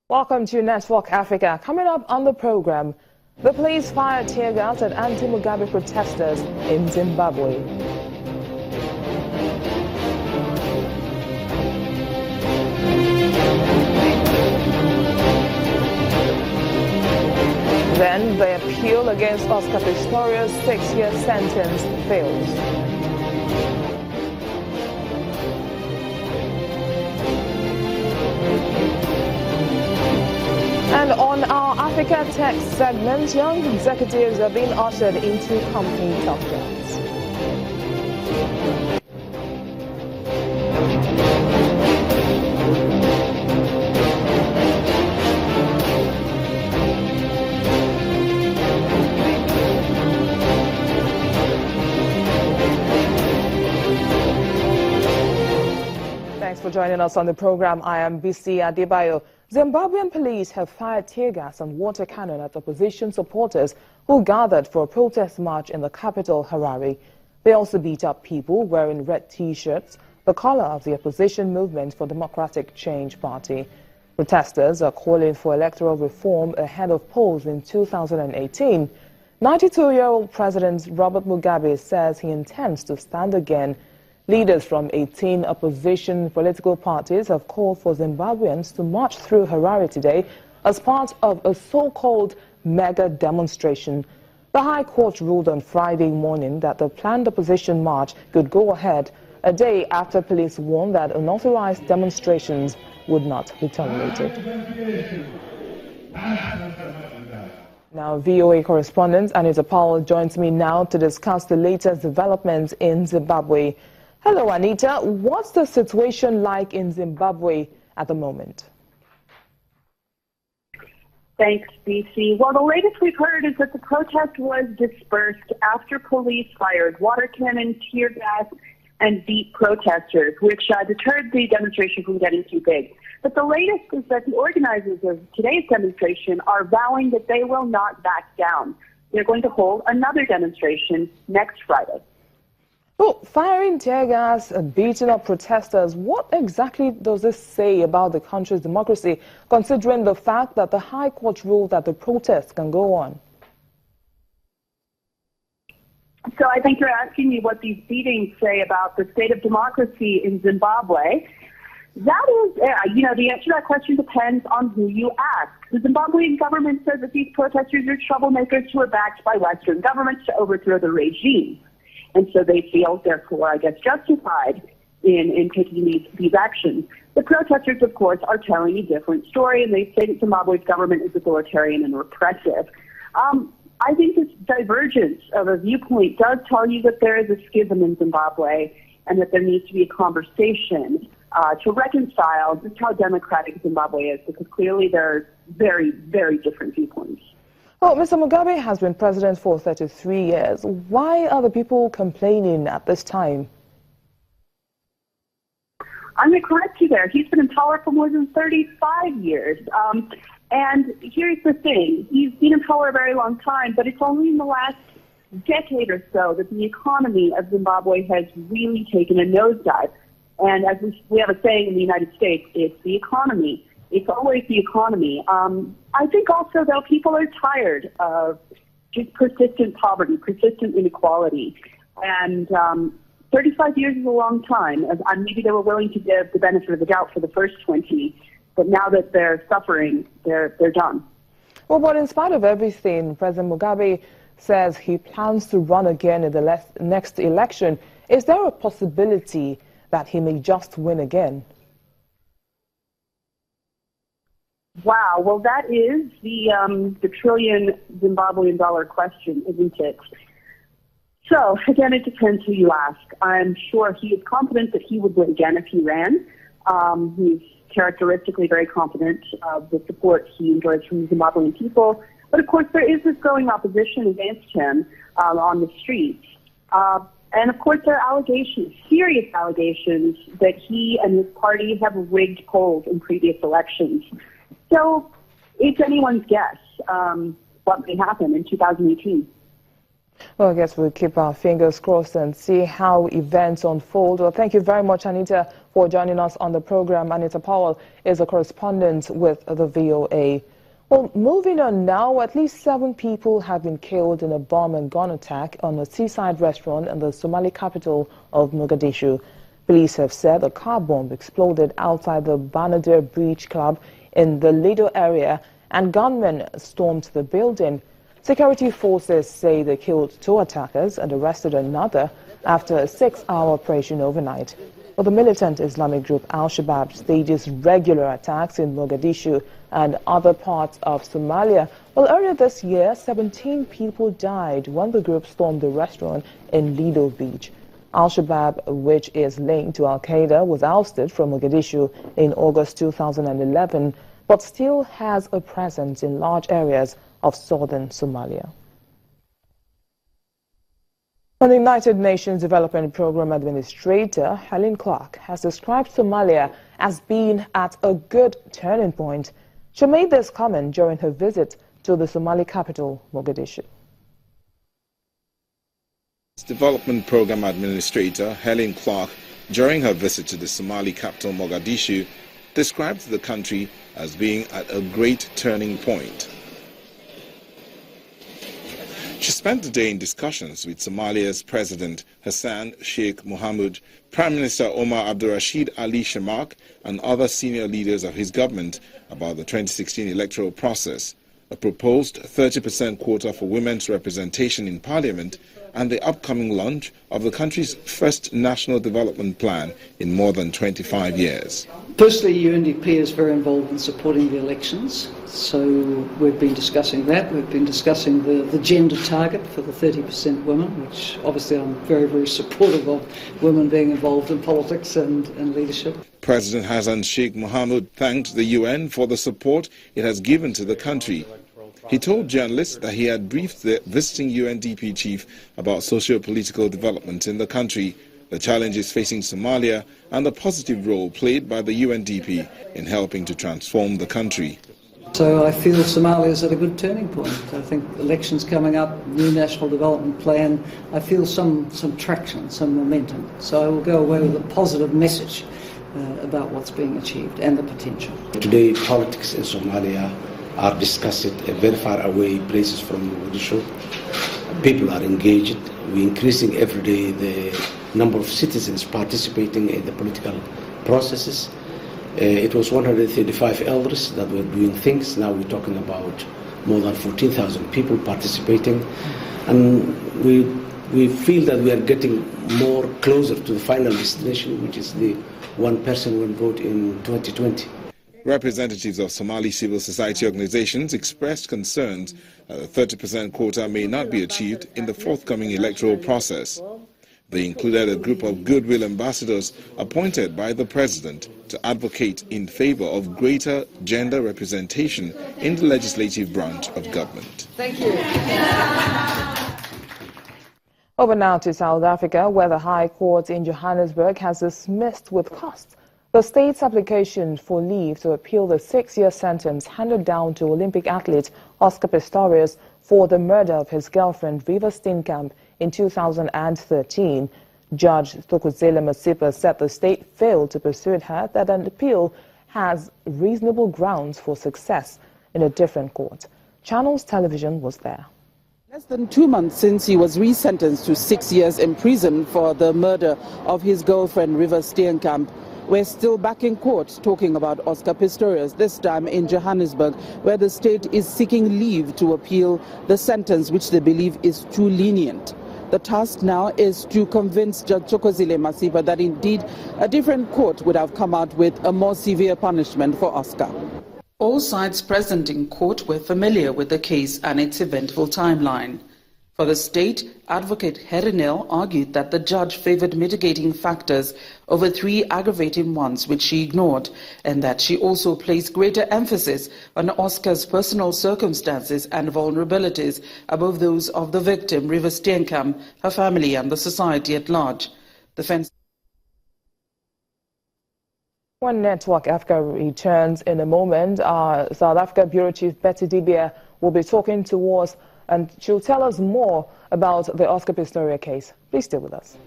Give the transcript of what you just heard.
Welcome to Network Africa. Coming up on the program, the police fired tear gas at anti-Mugaba protesters in Zimbabwe. Then the appeal against Oscar Pistorius' 6-year sentence fails. And on our Africa Tech segment, young executives are being ushered into company top jobs. Thanks for joining us on the program. I am BC Adebayo. Zimbabwean police have fired tear gas and water cannon at opposition supporters who gathered for a protest march in the capital, Harare. They also beat up people wearing red T-shirts, the color of the opposition movement for Democratic Change Party. Protesters are calling for electoral reform ahead of polls in 2018. 92-year-old President Robert Mugabe says he intends to stand again. Leaders from 18 opposition political parties have called for Zimbabweans to march through Harare today as part of a so-called mega demonstration. The High Court ruled on Friday morning that the planned opposition march could go ahead a day after police warned that unauthorized demonstrations would not be tolerated. Now, VOA correspondent Anita Powell joins me now to discuss the latest developments in Zimbabwe. Hello, Anita. What's the situation like in Zimbabwe at the moment? Thanks, BC. Well, the latest we've heard is that the protest was dispersed after police fired water cannon, tear gas, and beat protesters, which deterred the demonstration from getting too big. But the latest is that the organizers of today's demonstration are vowing that they will not back down. They're going to hold another demonstration next Friday. Well, firing tear gas and beating up protesters, what exactly does this say about the country's democracy, considering the fact that the High Court ruled that the protests can go on? So I think you're asking me what these beatings say about the state of democracy in Zimbabwe. That is, the answer to that question depends on who you ask. The Zimbabwean government says that these protesters are troublemakers who are backed by Western governments to overthrow the regime. And so they feel, therefore, I guess, justified in taking these actions. The protesters, of course, are telling a different story, and they say that Zimbabwe's government is authoritarian and repressive. I think this divergence of a viewpoint does tell you that there is a schism in Zimbabwe and that there needs to be a conversation to reconcile just how democratic Zimbabwe is, because clearly there are very, very different viewpoints. Well, Mr. Mugabe has been president for 33 years. Why are the people complaining at this time? I'm going to correct you there. He's been in power for more than 35 years. And here's the thing. He's been in power a very long time, but it's only in the last decade or so that the economy of Zimbabwe has really taken a nosedive. And as we have a saying in the United States, it's the economy. It's always the economy. I think also, though, people are tired of just persistent poverty, persistent inequality. And 35 years is a long time. Maybe they were willing to give the benefit of the doubt for the first 20, but now that they're suffering, they're done. Well, but in spite of everything, President Mugabe says he plans to run again in the next election. Is there a possibility that he may just win again? Wow, well, that is the trillion Zimbabwean dollar question, isn't it? So, again, it depends who you ask. I'm sure he is confident that he would win again if he ran. He's characteristically very confident of the support he enjoys from the Zimbabwean people. But, of course, there is this growing opposition against him on the streets. And, of course, there are allegations, serious allegations, that he and his party have rigged polls in previous elections. So it's anyone's guess what may happen in 2018. Well, I guess we'll keep our fingers crossed and see how events unfold. Well, thank you very much, Anita, for joining us on the program. Anita Powell is a correspondent with the VOA. Well, moving on now, at least 7 people have been killed in a bomb and gun attack on a seaside restaurant in the Somali capital of Mogadishu. Police have said a car bomb exploded outside the Banadir Beach Club in the Lido area and gunmen stormed the building. Security forces say they killed 2 attackers and arrested another after a 6-hour operation overnight. Well, the militant Islamic group Al-Shabaab stages regular attacks in Mogadishu and other parts of Somalia. Well, earlier this year, 17 people died when the group stormed the restaurant in Lido Beach. Al-Shabaab, which is linked to Al-Qaeda, was ousted from Mogadishu in August 2011, but still has a presence in large areas of southern Somalia. The United Nations Development Programme Administrator, Helen Clark, has described Somalia as being at a good turning point. She made this comment during her visit to the Somali capital, Mogadishu. Development Programme Administrator Helen Clark, during her visit to the Somali capital, Mogadishu, described the country as being at a great turning point. She spent the day in discussions with Somalia's President Hassan Sheikh Mohamud, Prime Minister Omar Abdurrashid Ali Shamak, and other senior leaders of his government about the 2016 electoral process, a proposed 30% quota for women's representation in parliament, and the upcoming launch of the country's first national development plan in more than 25 years. Firstly, UNDP is very involved in supporting the elections, so we've been discussing that. We've been discussing the gender target for the 30% women, which obviously I'm very, very supportive of women being involved in politics and leadership. President Hassan Sheikh Mohamud thanked the UN for the support it has given to the country. He told journalists that he had briefed the visiting UNDP chief about socio-political development in the country, the challenges facing Somalia, and the positive role played by the UNDP in helping to transform the country. So I feel Somalia is at a good turning point. I think elections coming up, new national development plan, I feel some traction, some momentum. So I will go away with a positive message about what's being achieved and the potential. Today, politics in Somalia are discussed at very far away places from Mogadishu. People are engaged. We're increasing every day the number of citizens participating in the political processes. It was 135 elders that were doing things. Now we're talking about more than 14,000 people participating. And we feel that we are getting more closer to the final destination, which is the one person, one vote in 2020. Representatives of Somali civil society organizations expressed concerns that the 30% quota may not be achieved in the forthcoming electoral process. They included a group of goodwill ambassadors appointed by the president to advocate in favor of greater gender representation in the legislative branch of government. Thank you. Over now to South Africa, where the High Court in Johannesburg has dismissed with costs the state's application for leave to appeal the 6-year sentence handed down to Olympic athlete Oscar Pistorius for the murder of his girlfriend Riva Steenkamp in 2013. Judge Thokozile Masipa said the state failed to persuade her that an appeal has reasonable grounds for success in a different court. Channels Television was there. Less than 2 months since he was resentenced to 6 years in prison for the murder of his girlfriend Riva Steenkamp, we're still back in court talking about Oscar Pistorius, this time in Johannesburg, where the state is seeking leave to appeal the sentence, which they believe is too lenient. The task now is to convince Judge Thokozile Masipa that indeed a different court would have come out with a more severe punishment for Oscar. All sides present in court were familiar with the case and its eventful timeline. For the state, Advocate Herinel argued that the judge favored mitigating factors over 3 aggravating ones which she ignored, and that she also placed greater emphasis on Oscar's personal circumstances and vulnerabilities above those of the victim, Riva Steenkamp, her family and the society at large. When Network Africa returns in a moment, our South Africa Bureau Chief Betty Dibia will be talking to us, and she'll tell us more about the Oscar Pistorius case. Please stay with us.